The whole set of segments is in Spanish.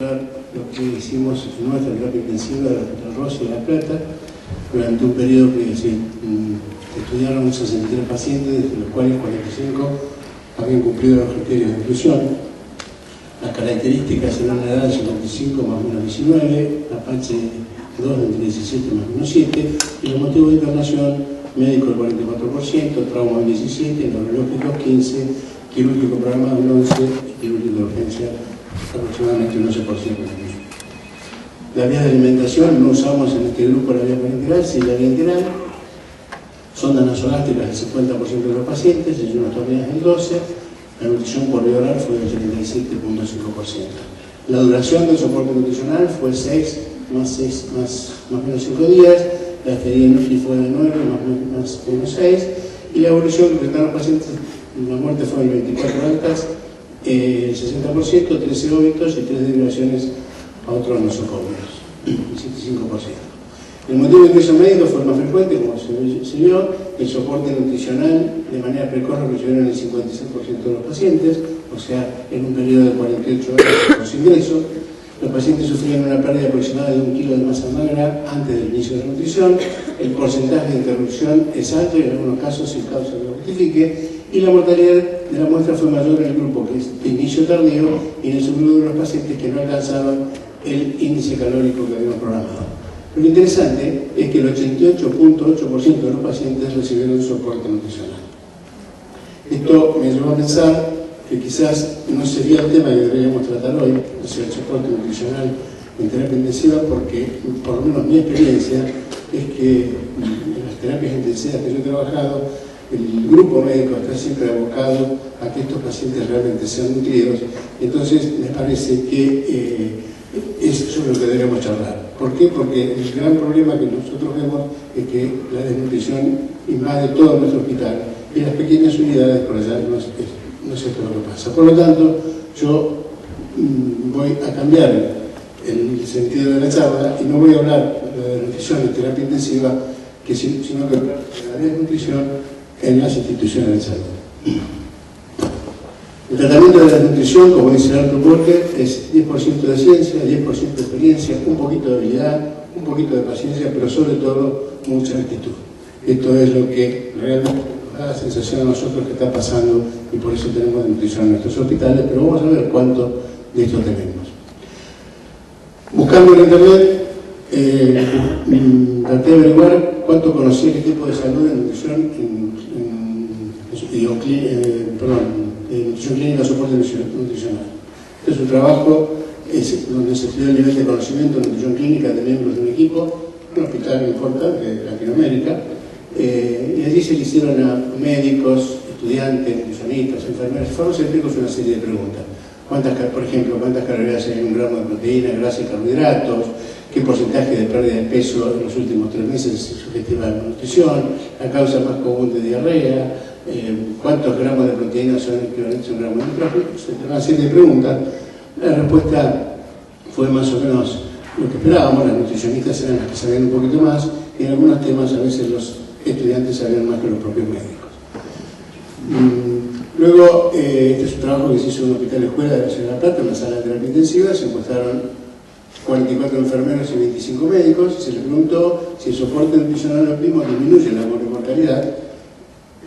Lo que hicimos en nuestra terapia intensiva de Rosa y La Plata durante un periodo que se estudiaron 63 pacientes, de los cuales 45 habían cumplido los criterios de inclusión. Las características eran la edad de 55 más o menos 19, Apache 2 entre 17 más o menos 7, y los motivos de internación: médico el 44%, trauma el 17%, neurológico 15%, quirúrgico programado el 11% y quirúrgico de urgencia aproximadamente un 11%. La vía de alimentación: no usamos en este grupo la vía parenteral, sí la vía enteral. Sondas nasogástricas del 50% de los pacientes, ayunotomías del 12%, la nutrición por vía oral fue del 37,5%. La duración del soporte nutricional fue 6 más o menos 5 días, la estadía fue de 9 más o menos 6, y la evolución que presentaron los pacientes, la muerte fue en 24 altas, el 60%, 13 óbitos y 3 derivaciones a otros nosocomios, el 75%. El motivo de ingreso médico fue el más frecuente, como se vio. El soporte nutricional de manera precoz lo recibieron el 56% de los pacientes, o sea, en un periodo de 48 horas por ingreso. Los pacientes sufrían una pérdida aproximada de 1 kilo de masa magra antes del inicio de la nutrición. El porcentaje de interrupción es alto y en algunos casos sin causa que lo justifique, y la mortalidad de la muestra fue mayor en el grupo que es de inicio tardío y en el subgrupo de los pacientes que no alcanzaban el índice calórico que habíamos programado. Lo interesante es que el 88,8% de los pacientes recibieron soporte nutricional. Esto me llevó a pensar que quizás no sería el tema que deberíamos tratar hoy, o sea, el soporte nutricional en terapia intensiva, porque por lo menos mi experiencia es que en las terapias intensivas que yo he trabajado, el grupo médico está siempre abocado a que estos pacientes realmente sean nutridos. Entonces me parece que eso es lo que deberíamos charlar. ¿Por qué? Porque el gran problema que nosotros vemos es que la desnutrición invade todo nuestro hospital y las pequeñas unidades por allá no es esto lo que pasa. Por lo tanto, yo voy a cambiar el sentido de la charla y no voy a hablar de desnutrición en terapia intensiva, sino que de la desnutrición en las instituciones de salud. El tratamiento de la desnutrición, como dice Arthur Walker, es 10% de ciencia, 10% de experiencia, un poquito de habilidad, un poquito de paciencia, pero sobre todo mucha actitud. Esto es lo que realmente nos da la sensación a nosotros que está pasando, y por eso tenemos desnutrición en nuestros hospitales, pero vamos a ver cuánto de esto tenemos. Buscando en internet, traté de averiguar cuánto conocía el equipo de salud en nutrición nutrición clínica, soporte nutricional. Este es un trabajo donde se estudió el nivel de conocimiento de nutrición clínica de miembros de un equipo, un hospital importante de Latinoamérica, y allí se le hicieron a médicos, estudiantes, nutricionistas, enfermeros, farmacéuticos una serie de preguntas. Por ejemplo, ¿cuántas calorías hay en un gramo de proteína, grasa y carbohidratos? ¿Qué porcentaje de pérdida de peso en los últimos 3 meses es sugestiva de malnutrición? ¿La causa más común de diarrea? ¿Cuántos gramos de proteína son equivalentes a un gramo de nitrógeno? Una serie de preguntas. La respuesta fue más o menos lo que esperábamos. Las nutricionistas eran las que sabían un poquito más, y en algunos temas a veces los estudiantes sabían más que los propios médicos. Luego, este es un trabajo que se hizo en un hospital de escuela de la ciudad de La Plata, en una sala de terapia intensiva. Se encuestaron 44 enfermeros y 25 médicos, y se les preguntó si el soporte nutricional óptimo disminuye la mortalidad.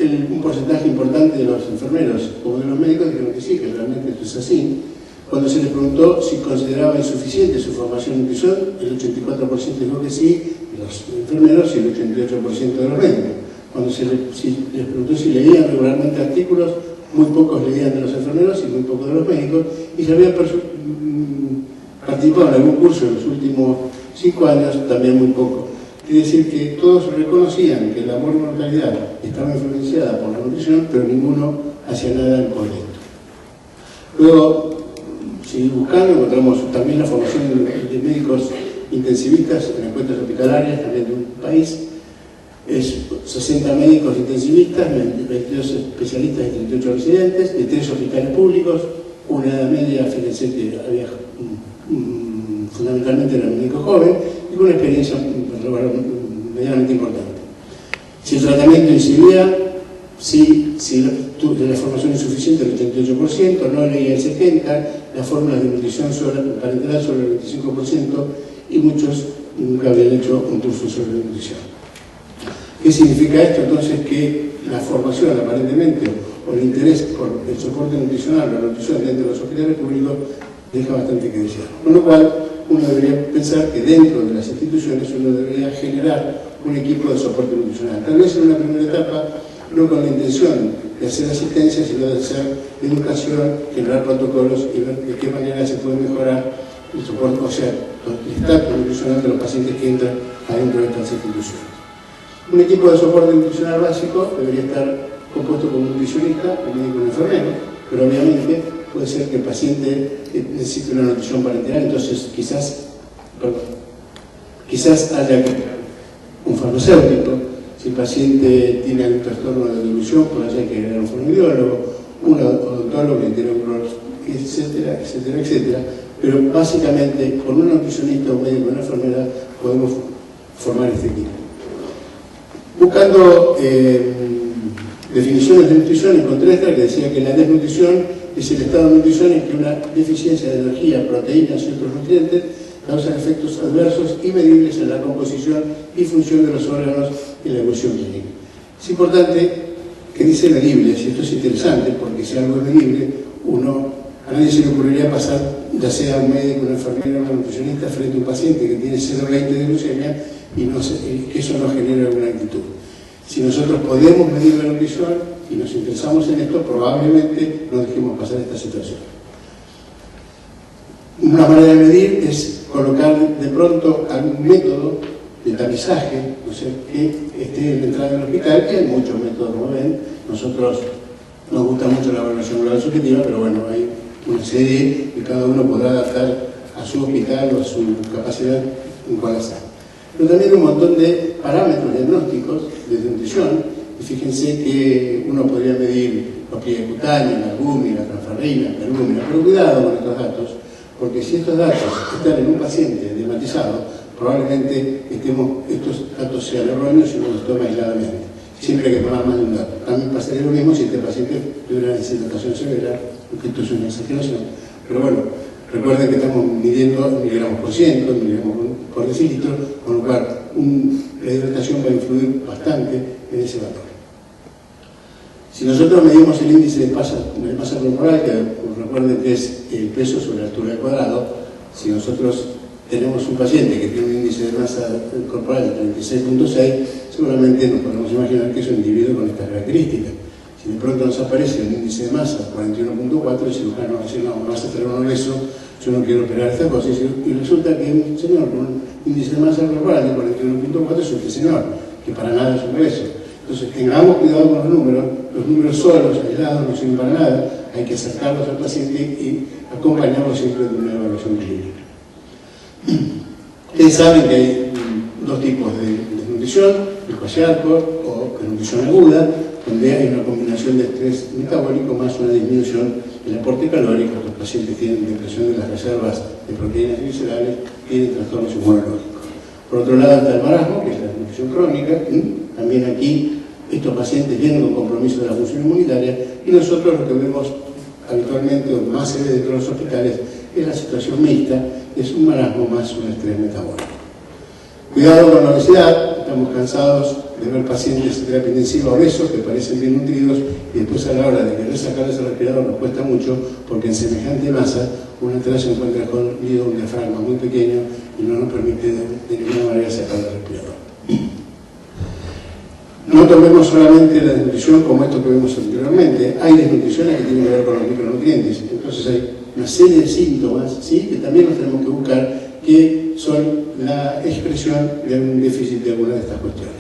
Un porcentaje importante de los enfermeros como de los médicos dijeron que sí, que realmente esto es así. Cuando se les preguntó si consideraba insuficiente su formación en nutrición, el 84% dijo que sí, los enfermeros, y el 88% de los médicos. Cuando se les preguntó si leían regularmente artículos, muy pocos leían de los enfermeros y muy pocos de los médicos, y si habían participado en algún curso en los últimos 5 años, también muy poco. Quiere decir que todos reconocían que la mortalidad estaba influenciada por la nutrición, pero ninguno hacía nada por esto. Luego, si buscando, encontramos también la formación de médicos intensivistas en encuestas hospitalarias, también de un país. Es 60 médicos intensivistas, 22 especialistas y 38 residentes, de 3 hospitales públicos, una edad media, fíjense que había fundamentalmente era un médico joven, y con una experiencia medianamente importante. Si el tratamiento incidía, si de la formación insuficiente el 88%, no leía el 70%, las fórmulas de nutrición parenteral sobre el 25% y muchos nunca habían hecho un curso sobre nutrición. ¿Qué significa esto? Entonces que la formación aparentemente o el interés por el soporte nutricional o la nutrición dentro de los hospitales públicos deja bastante que desear. Con lo cual uno debería pensar que dentro de las instituciones uno debería generar un equipo de soporte nutricional. Tal vez en una primera etapa no con la intención de hacer asistencia, sino de hacer educación, generar protocolos y ver de qué manera se puede mejorar el soporte, o sea, el estatus nutricional de los pacientes que entran adentro de estas instituciones. Un equipo de soporte nutricional básico debería estar compuesto por un nutricionista, un médico y un enfermero, pero obviamente puede ser que el paciente necesite una nutrición parenteral, entonces quizás haya un farmacéutico. Si el paciente tiene algún trastorno de nutrición, pues hay que agregar un fonoaudiólogo, un odontólogo que tiene un rol, etcétera, etcétera, etcétera. Pero básicamente, con un nutricionista, un médico y una enfermera, podemos formar este equipo. Buscando definiciones de nutrición, encontré esta que decía que la desnutrición es el estado de nutrición en que una deficiencia de energía, proteínas y otros nutrientes causan efectos adversos y medibles en la composición y función de los órganos y la evolución clínica. Es importante que dice medibles, y esto es interesante porque si algo es medible, a nadie se le ocurriría pasar, ya sea un médico, una enfermera, una nutricionista, frente a un paciente que tiene 0,20 de glucemia y que eso no genera alguna actitud. Si nosotros podemos medir la nutrición y nos interesamos en esto, probablemente no dejemos pasar esta situación. Una manera de medir es colocar de pronto algún método de tamizaje, no sé, que esté en la entrada del hospital, que hay muchos métodos, como ven. Nosotros nos gusta mucho la evaluación global subjetiva, pero bueno, hay una serie que cada uno podrá adaptar a su hospital o a su capacidad en cual sea. Pero también un montón de parámetros diagnósticos de nutrición, y fíjense que uno podría medir los pliegues cutáneos, la albúmina, la transferrina, la albúmina, pero cuidado con estos datos, porque si estos datos están en un paciente dermatizado, probablemente estos datos sean erróneos si uno los toma aisladamente. Siempre hay que tomar más de un dato. También pasaría lo mismo si este paciente tuviera una deshidratación severa, porque esto es una exageración. Pero bueno, recuerden que estamos midiendo miligramos por ciento, miligramos por decilitro, con lo cual la hidratación va a influir bastante en ese valor. Si nosotros medimos el índice de masa corporal, que recuerden que es el peso sobre la altura al cuadrado, si nosotros tenemos un paciente que tiene un índice de masa corporal de 36.6, seguramente nos podemos imaginar que es un individuo con estas características. Si de pronto nos aparece un índice de masa 41.4, el cirujano va a decir, no, me vas a traer un obeso, yo no quiero operar esta cosa. Y resulta que un señor con un índice de masa corporal de 41.4 es un señor, que para nada es un obeso. Entonces, tengamos cuidado con los números solos, aislados, no sirven para nada, hay que acercarlos al paciente y acompañarlos siempre de una evaluación clínica. Ustedes saben que hay dos tipos de nutrición, el kwashiorkor o nutrición aguda, donde hay una combinación de estrés metabólico más una disminución del aporte calórico. Los pacientes tienen depresión de las reservas de proteínas viscerales y de trastornos inmunológicos. Por otro lado está el marasmo, que es la nutrición crónica. También aquí estos pacientes vienen con compromiso de la función inmunitaria y nosotros lo que vemos habitualmente o más se ve dentro de los hospitales es la situación mixta, es un marasmo más un estrés metabólico. Cuidado con la obesidad, estamos cansados de ver pacientes en terapia intensiva obesos que parecen bien nutridos y después a la hora de querer sacarles el respirador nos cuesta mucho porque en semejante masa una atrás se encuentra con un diafragma muy pequeño y no nos permite de ninguna manera sacar el respirador. No tomemos solamente la desnutrición como esto que vemos anteriormente, hay desnutriciones que tienen que ver con los micronutrientes, entonces hay una serie de síntomas, ¿sí?, que también nos tenemos que buscar, que son la expresión de un déficit de alguna de estas cuestiones.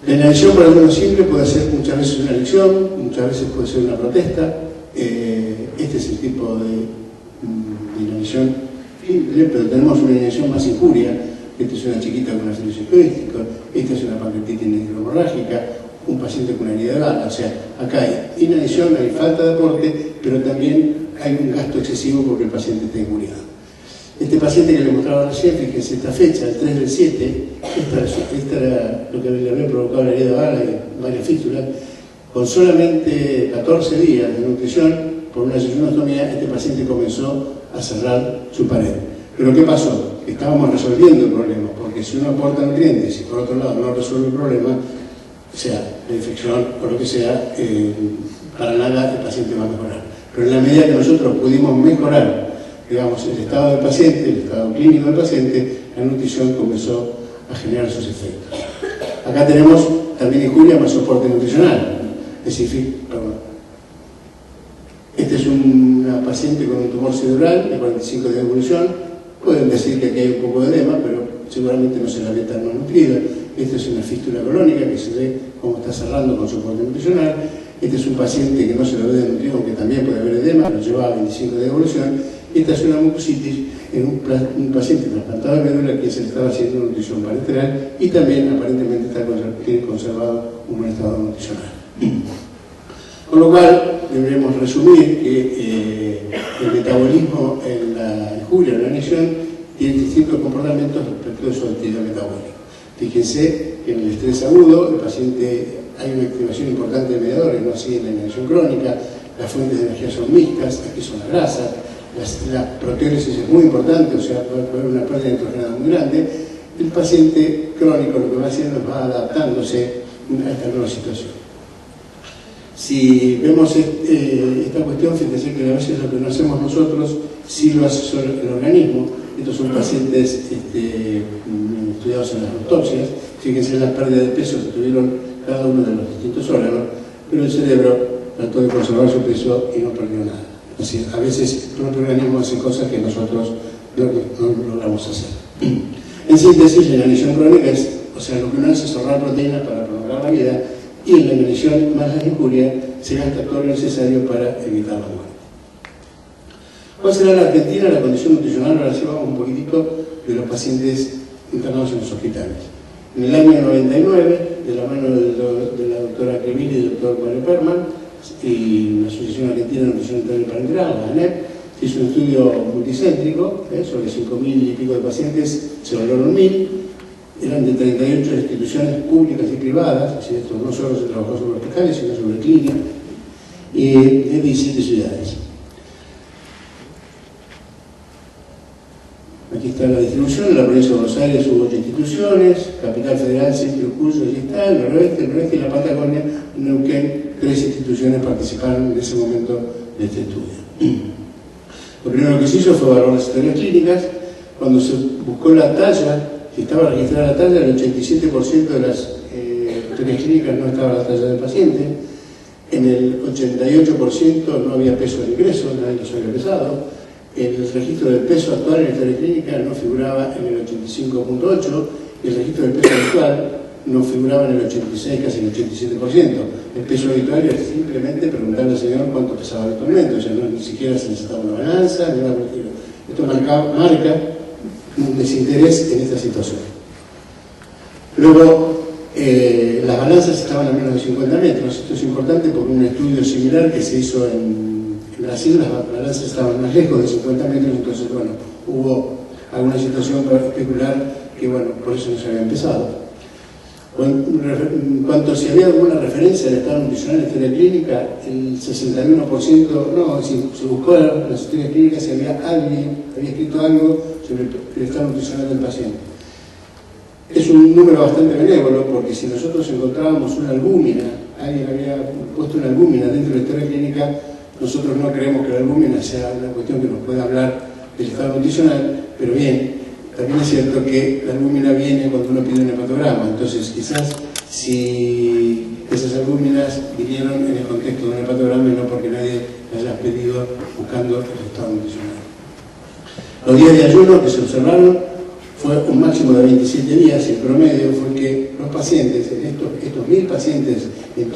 La inanición, por algunos simple, puede ser muchas veces una elección, muchas veces puede ser una protesta. Este es el tipo de inanición simple, pero tenemos una inanición más injuria. Esta es una chiquita con una cirrosis hepática, esta es una pancreatitis hemorrágica, un paciente con una herida de bala. O sea, acá hay inanición, hay falta de aporte, pero también hay un gasto excesivo porque el paciente está injuriado. Este paciente que le mostraba recién, fíjense esta fecha, el 3 del 7, esta era lo que le había provocado la herida de bala y varias fístulas. Con solamente 14 días de nutrición, por una yeyunostomía, este paciente comenzó a cerrar su pared. Pero ¿qué pasó? Estábamos resolviendo el problema, porque si uno aporta nutrientes y por otro lado no resuelve el problema, sea la infección o lo que sea, para nada el paciente va a mejorar. Pero en la medida que nosotros pudimos mejorar, digamos, el estado del paciente, el estado clínico del paciente, la nutrición comenzó a generar sus efectos. Acá tenemos también injuria más soporte nutricional. Es decir, esta es una paciente con un tumor cerebral de 45 días de evolución. Pueden decir que aquí hay un poco de edema, pero seguramente no se la ve tan nutrida. Esta es una fístula colónica que se ve cómo está cerrando con soporte nutricional. Este es un paciente que no se lo ve desnutrido, aunque también puede haber edema, pero lleva 25 días de evolución. Esta es una mucositis en un paciente trasplantado de médula que se le estaba haciendo nutrición parenteral y también aparentemente tiene conservado un buen estado nutricional. Con lo cual, deberemos resumir que el metabolismo en la injuria, en la lesión, tiene distintos comportamientos respecto de su actividad metabólica. Fíjense que en el estrés agudo, el paciente hay una activación importante de mediadores, no así en la inanición crónica. Las fuentes de energía son mixtas, aquí son la grasa, la proteólisis es muy importante, o sea, puede haber una pérdida de nitrogenada muy grande. El paciente crónico lo que va haciendo es va adaptándose a esta nueva situación. Si vemos esta cuestión, fíjense que a veces lo que no hacemos nosotros sí lo hace el organismo. Estos son pacientes estudiados en las autopsias. Fíjense en las pérdidas de peso que tuvieron cada uno de los distintos órganos, pero el cerebro trató de conservar su peso y no perdió nada. Es decir, a veces el propio organismo hace cosas que nosotros no logramos hacer. En síntesis, la inanición crónica es, o sea, lo que uno hace es ahorrar proteínas para prolongar la vida, y en la inanición más la injuria se gasta todo lo necesario para evitar la muerte. ¿Cuál será la Argentina, la condición nutricional? Ahora sí vamos un poquitito de los pacientes internados en los hospitales. En el año 99, de la mano de la doctora Cremili y del doctor Mario Perman, y la Asociación Argentina de Nutrición Enteral y Parenteral, la ANEP, se hizo un estudio multicéntrico, sobre 5.000 y pico de pacientes, se valoraron 1.000, eran de 38 instituciones públicas y privadas, es decir, esto no solo se trabajó sobre hospitales, sino sobre clínicas, y de 17 ciudades. Aquí está la distribución. En la provincia de Buenos Aires hubo 8 instituciones, Capital Federal, Centro, Cuyo, allí está, el noroeste y la Patagonia, en Neuquén, 3 instituciones participaron en ese momento de este estudio. Lo primero que se hizo fue evaluar las historias clínicas. Cuando se buscó la talla, si estaba registrada la talla, el 87% de las historias clínicas no estaba la talla del paciente. En el 88% no había peso de ingreso, nadie los había pesado. El registro del peso actual en la historia clínica no figuraba en el 85.8%, y el registro del peso habitual no figuraba en el 86%, casi el 87%. El peso habitual era simplemente preguntarle al señor cuánto pesaba habitualmente, o sea, ni siquiera se necesitaba una balanza, ni nada por el estilo. Esto marca un desinterés en esta situación. Luego, las balanzas estaban a menos de 50 metros. Esto es importante porque un estudio similar que se hizo en Brasil, las balanzas estaban más lejos de 50 metros, entonces, bueno, hubo alguna situación para especular que, bueno, por eso no se había empezado. En cuanto si había alguna referencia al estado nutricional en la historia clínica, el 61%, no, se buscó en las historias clínicas si alguien había escrito algo sobre el estado nutricional del paciente. Es un número bastante benévolo, porque si nosotros encontrábamos una albúmina, alguien había puesto una albúmina dentro de la historia clínica, nosotros no creemos que la albúmina sea una cuestión que nos pueda hablar del estado nutricional, pero bien, también es cierto que la albúmina viene cuando uno pide un hepatograma, entonces quizás si esas albúminas vinieron en el contexto de un hepatograma y no porque nadie las haya pedido buscando el estado nutricional. Los días de ayuno que se observaron fue un máximo de 27 días y el promedio fue que los pacientes, estos 1.000 pacientes en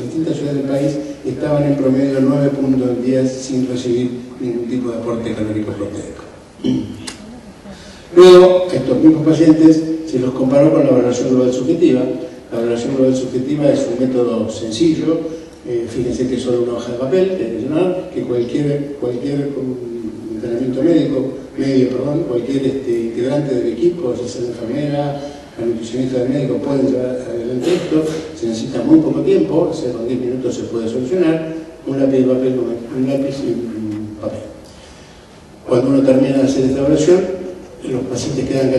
distintas ciudades del país, estaban en promedio 9 puntos al día sin recibir ningún tipo de aporte calórico proteico. Luego, estos mismos pacientes se los comparó con la valoración global subjetiva. La valoración global subjetiva es un método sencillo, fíjense que es solo una hoja de papel, de llenar, que cualquier entrenamiento medio, cualquier integrante del equipo, ya sea la enfermera, al nutricionista del médico pueden llevar adelante esto, se necesita muy poco tiempo, o sea, con 10 minutos se puede solucionar, un lápiz de papel, un lápiz y un papel. Cuando uno termina de hacer esta evaluación, los pacientes quedan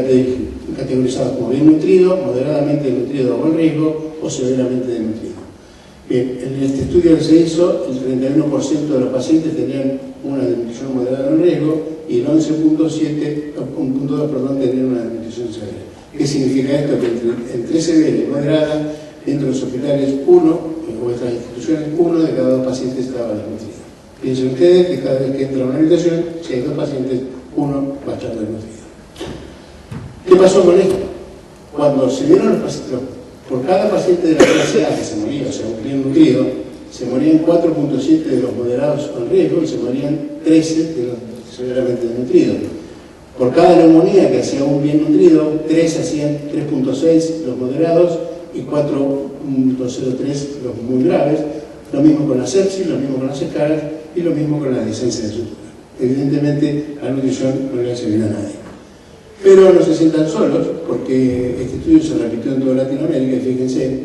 categorizados como bien nutrido, moderadamente nutrido o en riesgo, o severamente desnutrido. Bien, en este estudio que se hizo, el 31% de los pacientes tenían una desnutrición moderada o en riesgo y el 11.2% tenían una desnutrición severa. ¿Qué significa esto? Que entre severa y moderada, dentro de los hospitales, o estas instituciones, 1 de cada 2 pacientes estaba desnutrido. Piensen ustedes que cada vez que entra a una habitación, si hay 2 pacientes, 1 va a estar desnutrido. ¿Qué pasó con esto? Cuando se vieron los pacientes, por cada paciente de la clase A que se moría, o sea, un bien nutrido, se morían 4.7 de los moderados con riesgo y se morían 13 de los severamente desnutridos. Por cada neumonía que hacía un bien nutrido, 3 hacían 3.6 los moderados y 4.03 los muy graves. Lo mismo con la sepsis, lo mismo con las escaras y lo mismo con la licencia de sutura. Evidentemente, la nutrición no le hace bien a nadie. Pero no se sientan solos, porque este estudio se repitió en toda Latinoamérica y fíjense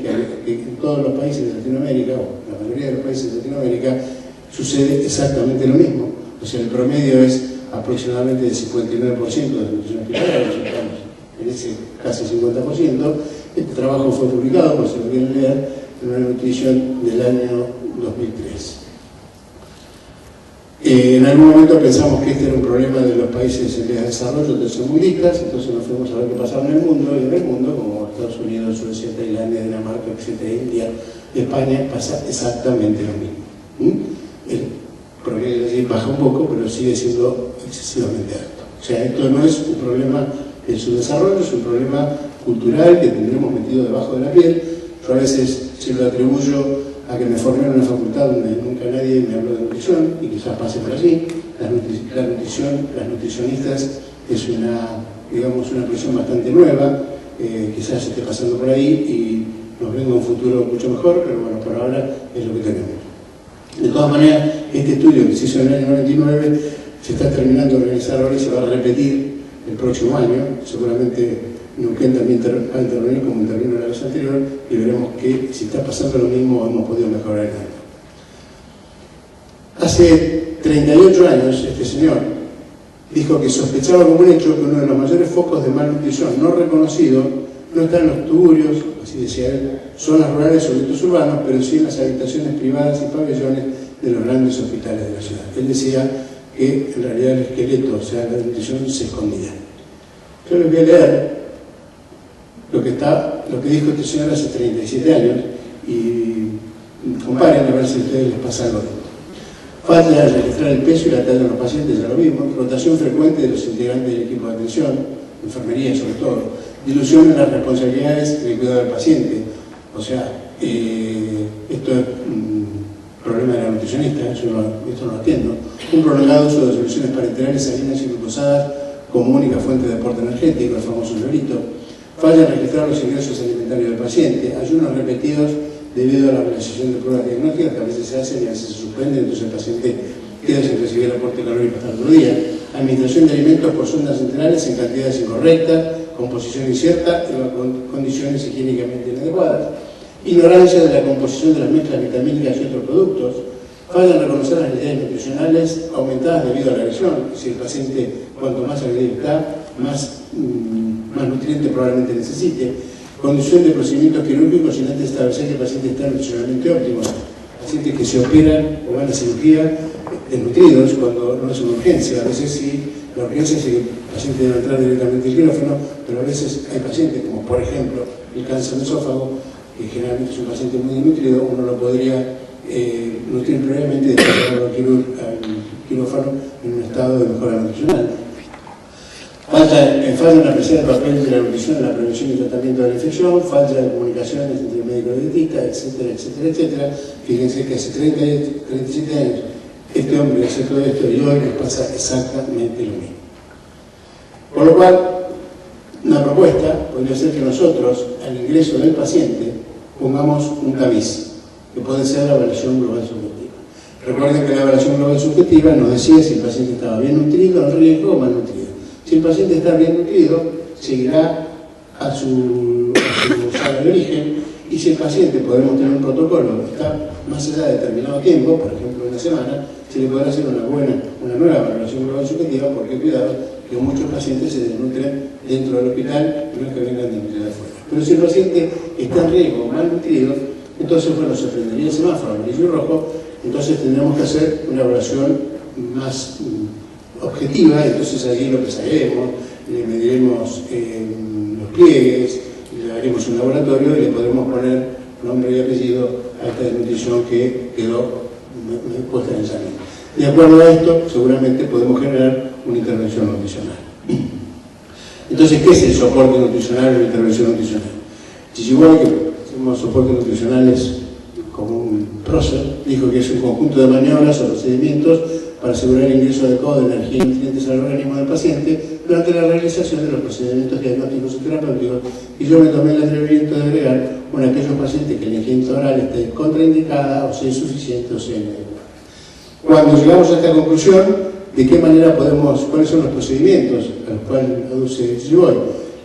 que en todos los países de Latinoamérica, o la mayoría de los países de Latinoamérica, sucede exactamente lo mismo. O sea, el promedio es aproximadamente del 59% de nutrición hospitalaria, estamos en ese casi 50%. Este trabajo fue publicado, por si lo quieren leer, en una nutrición del año 2003. En algún momento pensamos que este era un problema de los países en vías de desarrollo, tercermundistas, entonces nos fuimos a ver qué pasaba en el mundo, y en el mundo, como Estados Unidos, Suecia, Tailandia, Dinamarca, etcétera, India, España, pasa exactamente lo mismo. El promedio baja un poco, pero sigue siendo excesivamente alto. O sea, esto no es un problema de subdesarrollo, es un problema cultural que tendremos metido debajo de la piel. Yo a veces se lo atribuyo a que me formé en una facultad donde nunca nadie me habló de nutrición, y quizás pase por allí. La nutrición, las nutricionistas es una profesión bastante nueva, quizás esté pasando por ahí y nos venga un futuro mucho mejor, pero bueno, por ahora es lo que tenemos. De todas maneras, este estudio que se hizo en el año 99 se está terminando de organizar ahora y se va a repetir el próximo año. Seguramente Neuquén también va a intervenir como intervino la vez anterior, y veremos que si está pasando lo mismo hemos podido mejorar en algo. Hace 38 años este señor dijo que sospechaba como un hecho que uno de los mayores focos de malnutrición no reconocido no está en los tuburios, así decía él, zonas rurales o objetos urbanos, pero sí en las habitaciones privadas y pabellones de los grandes hospitales de la ciudad. Él decía que en realidad el esqueleto, o sea, la nutrición se escondía. Yo les voy a leer lo que dijo este señor hace 37 años y comparen a ver si a ustedes les pasa algo. Falta de registrar el peso y la talla de los pacientes, ya lo vimos. Rotación frecuente de los integrantes del equipo de atención, enfermería sobre todo. Dilución en las responsabilidades del cuidado del paciente. O sea, esto es un problema de la nutricionista, esto no lo atiendo. Un prolongado uso de soluciones parentales salinas y glucosadas como única fuente de aporte energético, el famoso llorito. Falla en registrar los ingresos alimentarios del paciente, ayunos repetidos debido a la realización de pruebas diagnósticas que a veces se hacen y a veces se suspenden, entonces el paciente queda sin recibir el aporte calórico hasta el otro día. Administración de alimentos por sondas enterales en cantidades incorrectas, composición incierta y con condiciones higiénicamente inadecuadas. Ignorancia de la composición de las mezclas vitamínicas y otros productos. Falla en reconocer las necesidades nutricionales aumentadas debido a la agresión. Si el paciente, cuanto más agredido está, más nutrientes probablemente necesite. Conducción de procedimientos quirúrgicos sin antes establecer que el paciente está nutricionalmente óptimo. Pacientes que se operan o van a cirugía desnutridos cuando no es una urgencia. A veces sí, la urgencia es que el paciente debe entrar directamente al quirófano, pero a veces hay pacientes, como por ejemplo el cáncer de esófago, que generalmente es un paciente muy desnutrido, uno lo podría nutrir previamente y después llevarlo al quirófano en un estado de mejora nutricional. Falla en la apreciar el papel de la nutrición en la prevención y tratamiento de la infección, falla de comunicaciones entre el médico y el dietista, etcétera, etcétera, etcétera. Fíjense que hace 37 años este hombre hace todo esto y hoy les pasa exactamente lo mismo. Por lo cual, una propuesta podría ser que nosotros, al ingreso del paciente, pongamos un tamiz, que puede ser la evaluación global subjetiva. Recuerden que la evaluación global subjetiva nos decía si el paciente estaba bien nutrido, en riesgo o malnutrido. Si el paciente está bien nutrido, seguirá a su sala de origen, y si el paciente podemos tener un protocolo que está más allá de determinado tiempo, por ejemplo una semana, se le podrá hacer una nueva valoración global subjetiva, porque cuidado que muchos pacientes se desnutren dentro del hospital y no es que vengan de nutrir de afuera. Pero si el paciente está en riesgo o mal nutrido, entonces bueno, se prendería el semáforo amarillo y rojo, entonces tendremos que hacer una evaluación más objetiva, entonces allí lo pesaremos, le mediremos los pliegues, le haremos un laboratorio y le podremos poner nombre y apellido a esta desnutrición que quedó puesta en el examen. De acuerdo a esto, seguramente podemos generar una intervención nutricional. Entonces, ¿qué es el soporte nutricional o la intervención nutricional? Chichihuahua, que hacemos soporte nutricionales como un prócer, dijo que es un conjunto de maniobras o procedimientos para asegurar el ingreso adecuado de energía y nutrientes al organismo del paciente durante la realización de los procedimientos diagnósticos y terapéuticos, y yo me tomé el atrevimiento de agregar con aquellos pacientes que la ingesta oral esté contraindicada o sea insuficiente o sea inadecuada. Cuando llegamos a esta conclusión, ¿de qué manera cuáles son los procedimientos a los cuales aduce Chichiboy?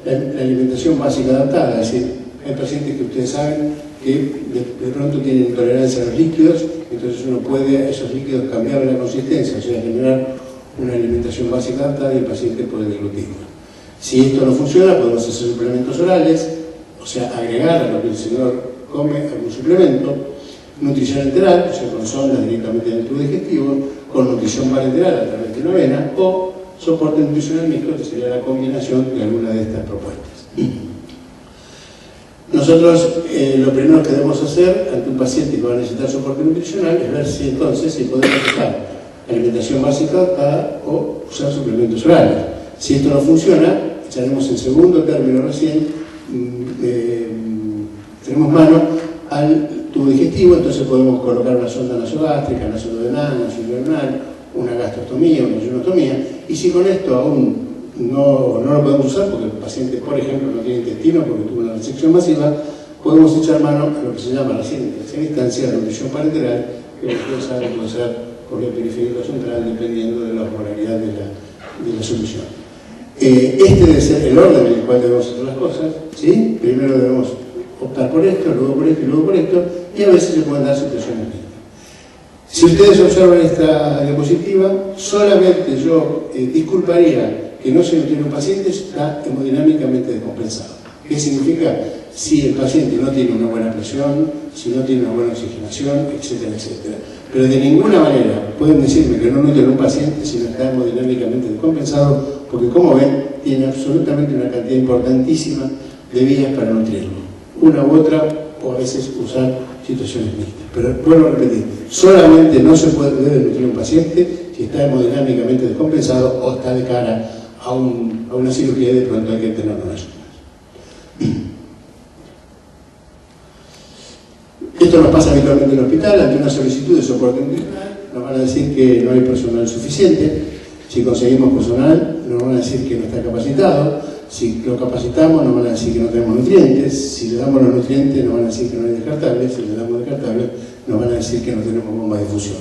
La alimentación básica adaptada, es decir, hay pacientes que ustedes saben que de pronto tienen intolerancia a los líquidos, entonces uno puede a esos líquidos cambiar la consistencia, o sea, generar una alimentación básica adaptada y el paciente puede deglutirlo. Si esto no funciona, podemos hacer suplementos orales, o sea, agregar a lo que el señor come algún suplemento, nutrición enteral, o sea, con sondas directamente en el tubo digestivo, con nutrición parenteral a través de la vena, o soporte nutricional mixto, que sería la combinación de alguna de estas propuestas. Nosotros lo primero que debemos hacer ante un paciente que va a necesitar soporte nutricional es ver si entonces si podemos usar alimentación básica adaptada o usar suplementos orales. Si esto no funciona, echaremos en segundo término recién, tenemos mano al tubo digestivo, entonces podemos colocar una sonda nasogástrica, nasoduodenal, nasoduodenal, una gastrostomía, una ayunostomía, y si con esto aún no lo podemos usar porque el paciente, por ejemplo, no tiene intestino porque tuvo una resección masiva, podemos echar mano a lo que se llama la tercera instancia de nutrición parenteral, que ustedes saben puede ser por vía periférica central dependiendo de la osmolaridad de la solución. Este debe ser el orden en el cual debemos hacer las cosas, ¿sí? Primero debemos optar por esto, luego por esto y luego por esto, y a veces se pueden dar situaciones mínimas. Si ustedes observan esta diapositiva, solamente yo disculparía que no se nutriera un paciente está hemodinámicamente descompensado. ¿Qué significa? Si el paciente no tiene una buena presión, si no tiene una buena oxigenación, etcétera, etcétera. Pero de ninguna manera pueden decirme que no nutren un paciente si no está hemodinámicamente descompensado, porque como ven, tiene absolutamente una cantidad importantísima de vías para nutrirlo. Una u otra, o a veces usar situaciones mixtas. Pero vuelvo a repetir, solamente no se debe nutrir un paciente si está hemodinámicamente descompensado o está de cara a una cirugía y de pronto hay que tener una ayuda. Esto nos pasa habitualmente en el hospital, ante una solicitud de soporte nutricional, nos van a decir que no hay personal suficiente, si conseguimos personal, nos van a decir que no está capacitado, si lo capacitamos, nos van a decir que no tenemos nutrientes, si le damos los nutrientes, nos van a decir que no hay descartables, si le damos descartables, nos van a decir que no tenemos bomba de difusión.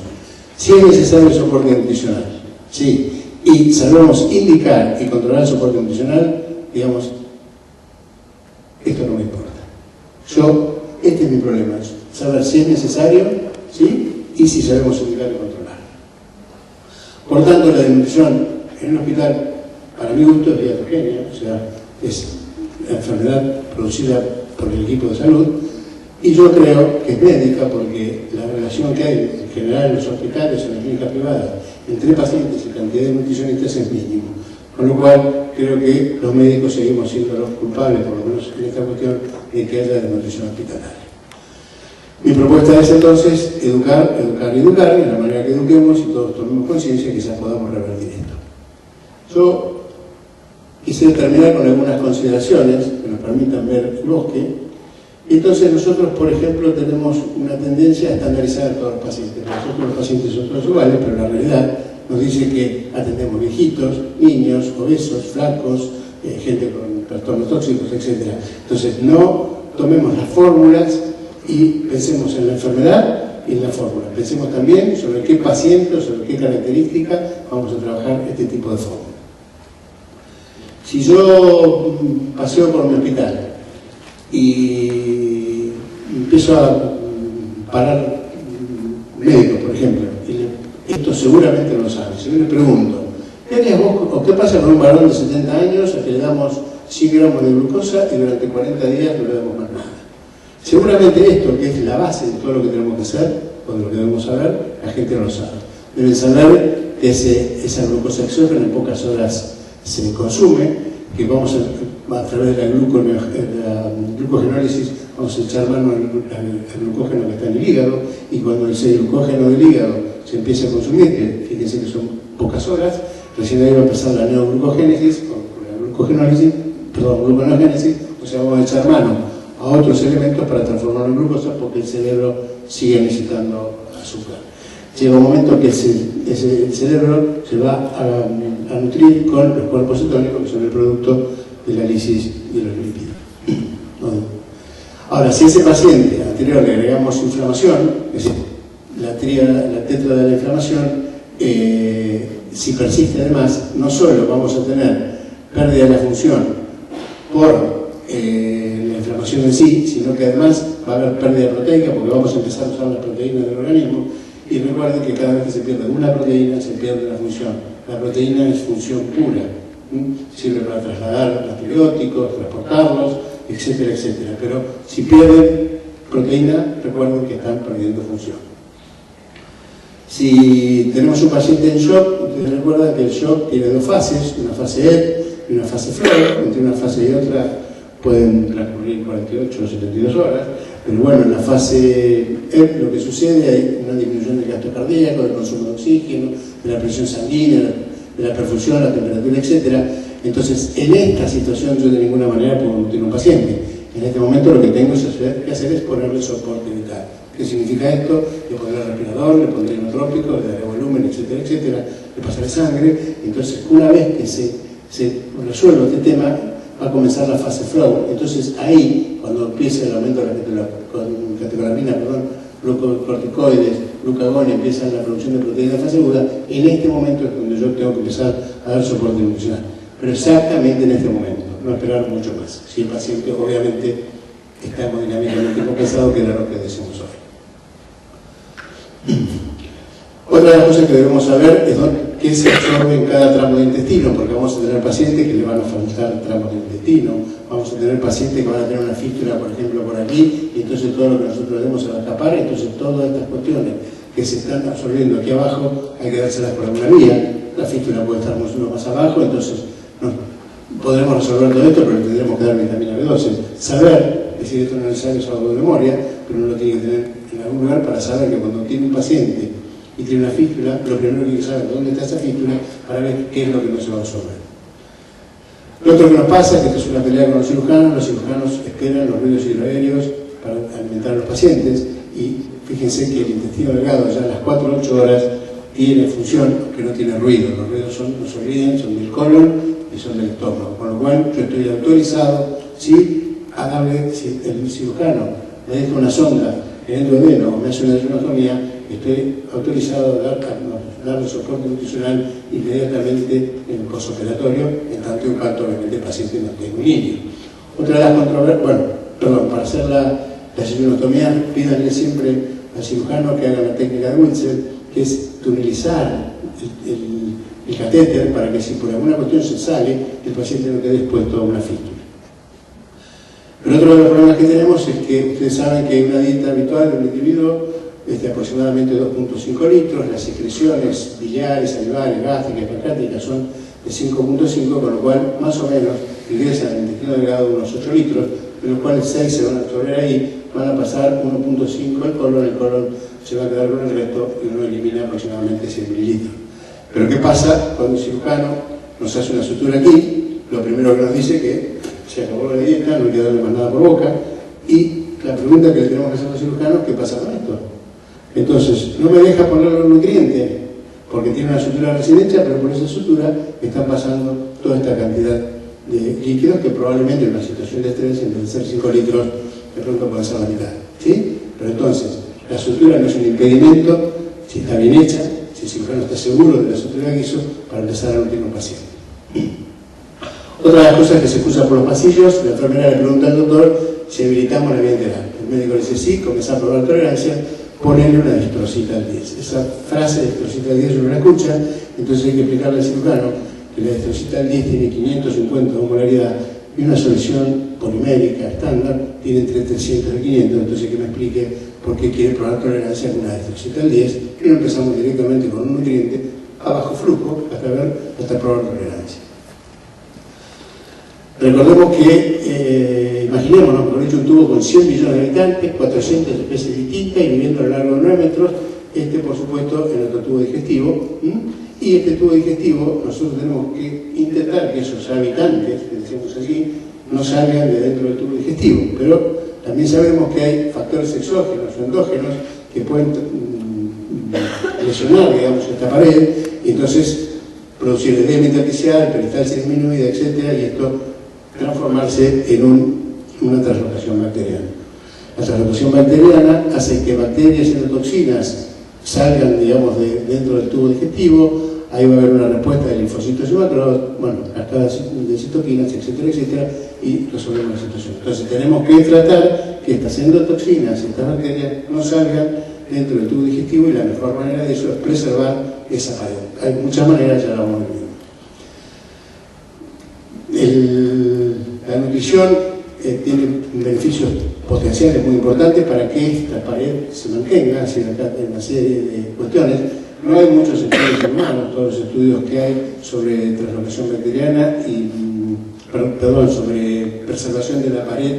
Si es necesario el soporte nutricional, sí, y sabemos indicar y controlar el soporte nutricional, digamos, esto no me importa. Este es mi problema, saber si es necesario, ¿sí? Y si sabemos indicar y controlar. Por tanto, la desnutrición en un hospital, para mi gusto, es diatogénica, o sea, es la enfermedad producida por el equipo de salud, y yo creo que es médica porque la relación que hay en general en los hospitales o en las clínicas privadas entre pacientes y cantidad de nutricionistas es mínimo. Con lo cual, creo que los médicos seguimos siendo los culpables, por lo menos en esta cuestión, de que haya desnutrición hospitalaria. Mi propuesta es entonces educar, y en la manera que eduquemos y todos tomemos conciencia, quizás podamos revertir esto. Yo quisiera terminar con algunas consideraciones que nos permitan ver el bosque. Entonces nosotros, por ejemplo, tenemos una tendencia a estandarizar a todos los pacientes. Nosotros los pacientes son todos iguales, pero la realidad nos dice que atendemos viejitos, niños, obesos, flacos, gente con trastornos tóxicos, etc. Entonces no tomemos las fórmulas y pensemos en la enfermedad y en la fórmula. Pensemos también sobre qué paciente o sobre qué característica vamos a trabajar este tipo de fórmula. Si yo paseo por mi hospital y empiezo a parar médicos, por ejemplo, y esto seguramente no lo saben, si yo le pregunto, ¿qué harías vos o qué pasa con un varón de 70 años al que le damos 100 gramos de glucosa y durante 40 días no le damos más nada? Seguramente esto, que es la base de todo lo que tenemos que hacer, o de lo que debemos saber, la gente no lo sabe. Deben saber que esa glucosa exógena en pocas horas se consume, que vamos a través de la glucogenólisis vamos a echar mano al glucógeno que está en el hígado, y cuando ese glucógeno del hígado se empieza a consumir, que fíjense que son pocas horas, recién ahí va a empezar la neoglucogénesis, o la glucogenólisis, o sea, vamos a echar mano a otros elementos para transformarlo en glucosa, porque el cerebro sigue necesitando azúcar. Llega un momento que el cerebro se va a nutrir con los cuerpos cetónicos, que son el producto de la lisis de los lípidos. Ahora, si a ese paciente anterior le agregamos inflamación, es decir, la tetra de la inflamación, si persiste además, no solo vamos a tener pérdida de la función por la inflamación en sí, sino que además va a haber pérdida proteica, porque vamos a empezar a usar las proteínas del organismo. Y recuerden que cada vez que se pierde una proteína, se pierde la función. La proteína es función pura. Sirve para trasladar antibióticos, transportarlos, etcétera, etcétera. Pero si pierden proteína, recuerden que están perdiendo función. Si tenemos un paciente en shock, ustedes recuerdan que el shock tiene dos fases, una fase EP y una fase flow. Entre una fase y otra pueden transcurrir 48 o 72 horas. Pero bueno, en la fase EP lo que sucede hay una disminución del gasto cardíaco, del consumo de oxígeno, de la presión sanguínea, de la perfusión, la temperatura, etc. Entonces, en esta situación yo de ninguna manera puedo nutrir a un paciente. En este momento lo que tengo que hacer es ponerle soporte vital. ¿Qué significa esto? Le pondré respirador, le pondré inotrópico, le daré volumen, etcétera, etcétera, le pasaré sangre. Entonces, una vez que se resuelva este tema, va a comenzar la fase flow. Entonces ahí, cuando empiece el aumento de la catecolamina, glucocorticoides, glucagón, y empieza la producción de proteínas de fase aguda, en este momento es donde yo tengo que empezar a dar soporte nutricional. Pero exactamente en este momento, no esperar mucho más. Si el paciente obviamente está hemodinámicamente compensado, que era lo que decimos hoy. Otra de las cosas que debemos saber es qué se absorbe en cada tramo de intestino, porque vamos a tener pacientes que le van a faltar tramos de intestino, vamos a tener pacientes que van a tener una fístula, por ejemplo, por aquí, y entonces todo lo que nosotros demos se va a escapar. Entonces todas estas cuestiones que se están absorbiendo aquí abajo hay que dárselas por alguna vía. La fístula puede estar mucho más abajo, entonces no podremos resolver todo esto, pero tendremos que dar vitamina B12. Saber, es decir, esto no es necesario, es algo de memoria, pero uno lo tiene que tener en algún lugar para saber que cuando tiene un paciente y tiene una fístula, lo primero que hay que saber es dónde está esa fístula para ver qué es lo que no se va a absorber. Lo otro que nos pasa es que esto es una pelea con los cirujanos esperan los ruidos hidroaéreos para alimentar a los pacientes, y fíjense que el intestino delgado ya a las 4 o 8 horas tiene función, que no tiene ruido. Los ruidos son, no se olviden, son del colon y son del estómago, con lo cual yo estoy autorizado, a darle, si el cirujano me deja una sonda en el duodeno o me hace una rinotomía, estoy autorizado a darle soporte nutricional inmediatamente en el postoperatorio, en tanto en cuanto obviamente el paciente no tenga un niño. Otra de las controversias, para hacer la rinotomía, pídanle siempre al cirujano que haga la técnica de Wilson, que es tunelizar el catéter para que si por alguna cuestión se sale, el paciente no quede expuesto a una fístula. Pero otro de los problemas que tenemos es que ustedes saben que una dieta habitual de un individuo es de aproximadamente 2.5 litros, las secreciones biliares, salivares, gástricas, pancreáticas son de 5.5, con lo cual más o menos ingresan al intestino delgado unos 8 litros, de los cuales 6 se van a absorber ahí, van a pasar 1.5 al colon, el colon se va a quedar con el resto y uno elimina aproximadamente 100 mililitros. Pero ¿qué pasa cuando un cirujano nos hace una sutura aquí? Lo primero que nos dice que se acabó la dieta, no hay que darle más nada por boca, y la pregunta que le tenemos que hacer a los cirujanos: ¿qué pasa con esto? Entonces, no me deja poner los nutrientes porque tiene una sutura recién hecha, pero por esa sutura están pasando toda esta cantidad de líquidos que probablemente en una situación de estrés, en vez de ser 5 litros, de pronto puede ser la mitad, ¿sí? Pero entonces, la sutura no es un impedimento si está bien hecha, si el cirujano está seguro de la sutura que hizo, para empezar a nutrir a un paciente. Otra de las cosas que se cruza por los pasillos, la enfermera le pregunta al doctor si habilitamos la vía enteral. El médico le dice sí, comienza a probar tolerancia, ponele una distrocita al 10. Esa frase, distrocita al 10, uno la escucha, entonces hay que explicarle al cirujano que la distrocita al 10 tiene 550 de osmolaridad y una solución polimérica estándar tiene entre 300 y 500, entonces que me explique por qué quiere probar tolerancia con una distrocita al 10 y no empezamos directamente con un nutriente a bajo flujo hasta probar tolerancia. Recordemos que, imaginémonos, por hecho un tubo con 100 millones de habitantes, 400 especies distintas y viviendo a lo largo de 9 metros, por supuesto, en nuestro tubo digestivo. Y este tubo digestivo, nosotros tenemos que intentar que esos habitantes, que decimos así, no salgan de dentro del tubo digestivo. Pero también sabemos que hay factores exógenos o endógenos que pueden lesionar, digamos, esta pared, y entonces producir edema intersticial, peristalsis disminuida, etc. Y esto transformarse en una translocación bacteriana. La translocación bacteriana hace que bacterias y toxinas salgan, digamos, dentro del tubo digestivo. Ahí va a haber una respuesta de linfocitos y macrófagos, bueno, cascadas de citoquinas, etcétera, etcétera, y resolvemos la situación. Entonces tenemos que tratar que estas endotoxinas, estas bacterias, no salgan dentro del tubo digestivo, y la mejor manera de eso es preservar esa pared. Hay muchas maneras, ya la vamos a ver. La nutrición tiene beneficios potenciales muy importantes para que esta pared se mantenga, así acá hay una serie de cuestiones. No hay muchos estudios humanos, todos los estudios que hay sobre translocación bacteriana y, sobre preservación de la pared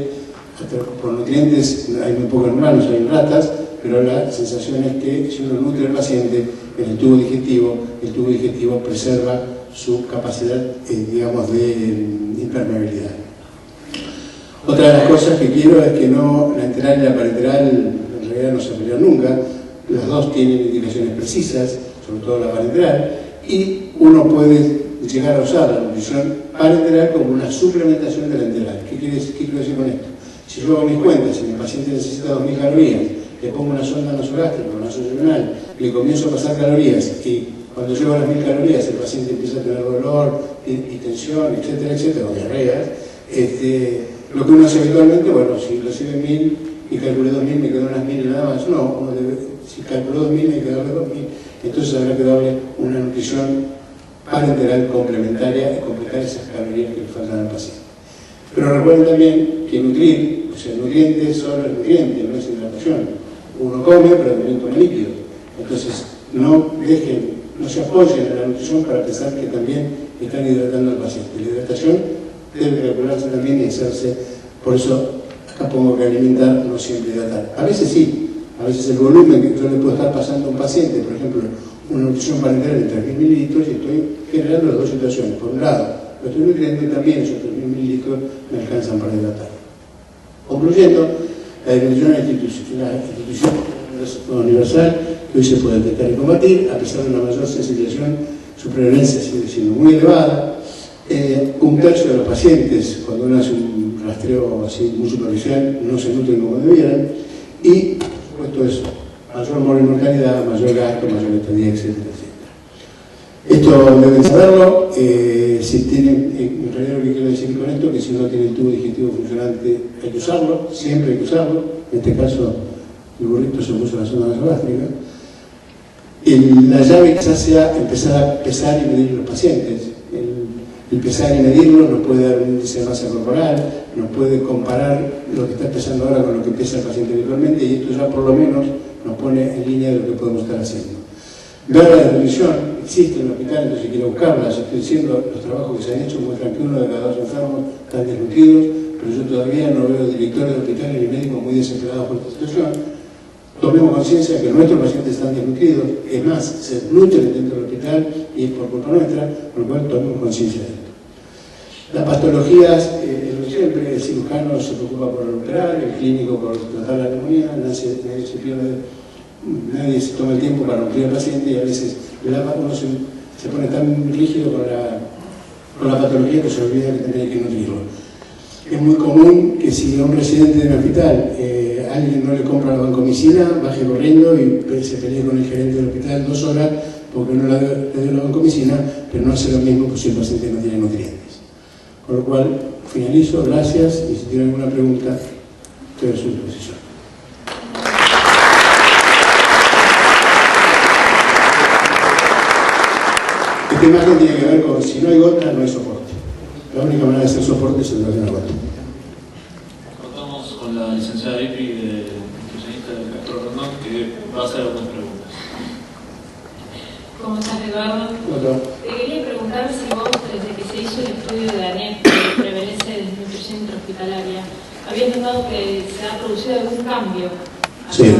por nutrientes, hay muy pocos humanos, hay ratas, pero la sensación es que si uno nutre al paciente en el tubo digestivo preserva su capacidad, digamos, de impermeabilidad. Otra de las cosas que quiero es que la enteral y la parenteral en realidad no se pelean nunca, las dos tienen indicaciones precisas, sobre todo la parenteral, y uno puede llegar a usar la nutrición parenteral como una suplementación de la enteral. ¿Qué quiero decir con esto? Si yo hago mis cuentas, si mi paciente necesita 2000 calorías, le pongo una sonda nasogástrica, una nasorenal, le comienzo a pasar calorías, y cuando llego a las 1000 calorías el paciente empieza a tener dolor y tensión, etcétera, etcétera, o diarreas, lo que uno hace habitualmente, bueno, si recibe 1000 y calculé 2000, me quedan unas 1000 y nada más. No, si calculó 2000, me quedan 2000. Entonces habrá que darle una nutrición parenteral complementaria y completar esas calorías que le faltan al paciente. Pero recuerden también que nutrir, o sea, nutrientes solo es nutriente, no es hidratación. Uno come, pero también toma líquidos. Entonces, no se apoyen en la nutrición para pensar que también están hidratando al paciente. La hidratación debe calcularse también y hacerse, por eso acá pongo que alimentar, no siempre hidratar. A veces sí, a veces el volumen que yo le puedo estar pasando a un paciente, por ejemplo, una nutrición parenteral de 3000 mililitros, y estoy generando las dos situaciones. Por un lado, lo estoy nutriendo y también esos 3000 mililitros me alcanzan para hidratar. Concluyendo, la nutrición es una institución universal que hoy se puede detectar y combatir, a pesar de una mayor sensibilización, su prevalencia sigue siendo muy elevada. Un tercio de los pacientes, cuando uno hace un rastreo así muy superficial, no se nutren como debieran, y por supuesto eso, mayor mortalidad, mayor gasto, mayor estadía, etcétera, etcétera. Esto deben saberlo. En realidad lo que quiero decir con esto es que si no tiene el tubo digestivo funcionante, hay que usarlo, siempre hay que usarlo. En este caso, el burrito se puso en la zona nasogástrica. La llave quizás sea empezar a pesar y medir los pacientes. El pesar y medirlo nos puede dar un índice de masa corporal, nos puede comparar lo que está pesando ahora con lo que pesa el paciente habitualmente, y esto ya por lo menos nos pone en línea de lo que podemos estar haciendo. Ver la nutrición existe en el hospital, entonces quiero buscarla. Estoy diciendo, los trabajos que se han hecho muestran que 1 de cada 2 enfermos están desnutridos, pero yo todavía no veo directores de hospitales ni médicos muy desesperados por esta situación. Tomemos conciencia que nuestros pacientes están desnutridos, es más, se nutren dentro del hospital y es por culpa nuestra, por lo cual tomemos conciencia de esto. Las patologías, siempre el cirujano se preocupa por operar, el clínico por tratar la neumonía, nadie se toma el tiempo para nutrir al paciente, y a veces uno se pone tan rígido con la patología que se olvida que tiene que nutrirlo. Es muy común que si a un residente de un hospital alguien no le compra la vancomicina, baje corriendo y se pelee con el gerente del hospital 2 horas porque no le dio la vancomicina, pero no hace lo mismo si el paciente no tiene nutrientes. Con lo cual, finalizo, gracias, y si tienen alguna pregunta, estoy a su disposición. Esta imagen tiene que ver con, si no hay gota, no hay soporte. La única manera de hacer soporte es el de una gota. Contamos con la licenciada Ipri, nutricionista del Castro Rondón, que va a hacer algunas preguntas. ¿Cómo estás, Eduardo? Hola. Te quería preguntar si vos, desde que se hizo el estudio de ANEP, de prevalencia de desnutrición intrahospitalaria, habías notado que se ha producido algún cambio. Cero.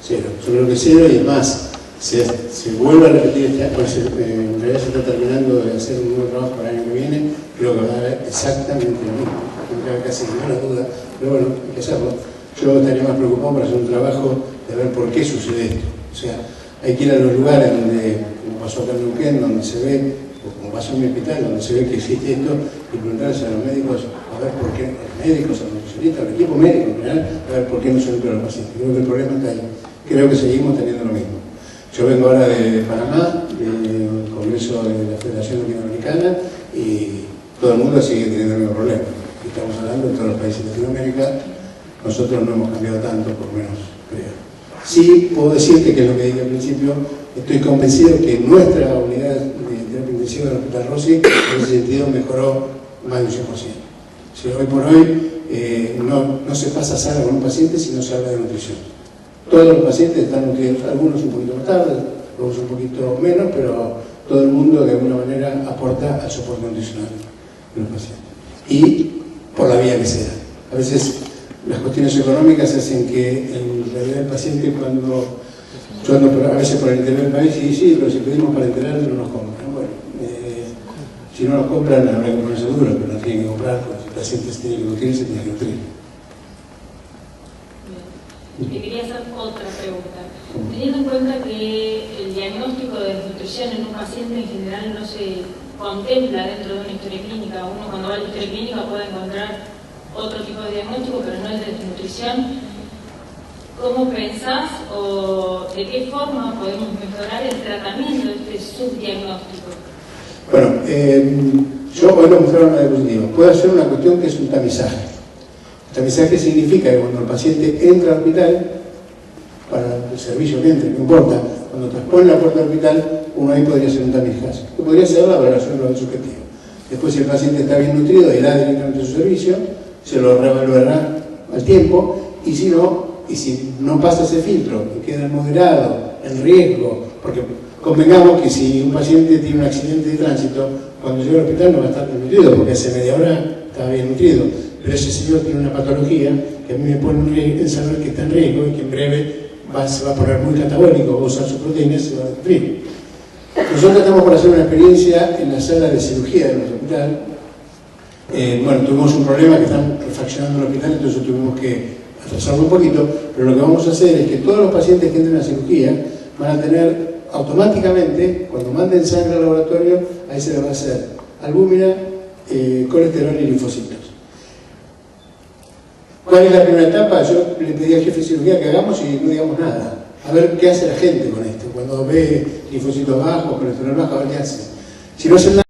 Cero. Yo creo que cero, y es más, se vuelve a repetir, pues, en realidad se está terminando de hacer un nuevo trabajo para el año que viene, creo que va a dar exactamente lo mismo, no cabe casi ninguna duda, pero bueno, hay que hacerlo. Yo estaría más preocupado por hacer un trabajo de ver por qué sucede esto. O sea, hay que ir a los lugares donde, como pasó acá en Neuquén, donde se ve, o como pasó en mi hospital, donde se ve que existe esto, y preguntarse a los médicos a ver por qué, a los médicos, a los nutricionistas, al equipo médico en general, a ver por qué no se ven los pacientes. Creo que el problema está ahí. Creo que seguimos teniendo lo mismo. Yo vengo ahora de Panamá, del Congreso de la Federación Latinoamericana, y todo el mundo sigue teniendo el mismo problema. Estamos hablando de todos los países de Latinoamérica, nosotros no hemos cambiado tanto, por lo menos creo. Sí, puedo decirte que es lo que dije al principio, estoy convencido que nuestra unidad de terapia intensiva del Hospital Rossi, en ese sentido, mejoró más de un 100%. O sea, hoy por hoy no se pasa sala con un paciente si no se habla de nutrición. Todos los pacientes están nutridos, algunos un poquito más tarde, otros un poquito menos, pero todo el mundo de alguna manera aporta al soporte nutricional de los pacientes. Y por la vía que sea. A veces las cuestiones económicas hacen que en realidad el paciente, cuando yo ando a veces por el interior del país, y sí, pero si pedimos para enterar no nos compran. Bueno, si no nos compran habrá que ponerse duro, pero no tienen que comprar, porque si el paciente se tiene que nutrir, se tiene que nutrir. Te quería hacer otra pregunta. Teniendo en cuenta que el diagnóstico de desnutrición en un paciente en general no se contempla dentro de una historia clínica, uno cuando va a la historia clínica puede encontrar otro tipo de diagnóstico, pero no el de desnutrición, ¿cómo pensás o de qué forma podemos mejorar el tratamiento de este subdiagnóstico? Bueno, yo hoy lo mostraron una diapositiva. Puede ser una cuestión que es un tamizaje. Tamizaje significa que cuando el paciente entra al hospital, para el servicio que entre, no importa, cuando transpone la puerta del hospital, uno ahí podría hacer un tamizaje, que podría ser la valoración del subjetivo. Después, si el paciente está bien nutrido, irá directamente a su servicio, se lo reevaluará al tiempo, y si no pasa ese filtro, que queda moderado, en riesgo, porque convengamos que si un paciente tiene un accidente de tránsito, cuando llega al hospital no va a estar bien nutrido, porque hace media hora estaba bien nutrido. Pero ese señor tiene una patología que a mí me pone en saber que está en riesgo y que en breve se va a poner muy catabólico, va a usar sus proteínas y se va a nutrir. Nosotros estamos por hacer una experiencia en la sala de cirugía de nuestro hospital. Bueno, tuvimos un problema que están refaccionando el hospital, entonces tuvimos que atrasarlo un poquito, pero lo que vamos a hacer es que todos los pacientes que entren a cirugía van a tener automáticamente, cuando manden sangre al laboratorio, ahí se le va a hacer albúmina, colesterol y linfocitos. ¿Cuál es la primera etapa? Yo le pedí al jefe de cirugía que hagamos y no digamos nada. A ver qué hace la gente con esto. Cuando ve linfocitos bajos, colesterol bajo, a ver qué hace. Si no hacen nada,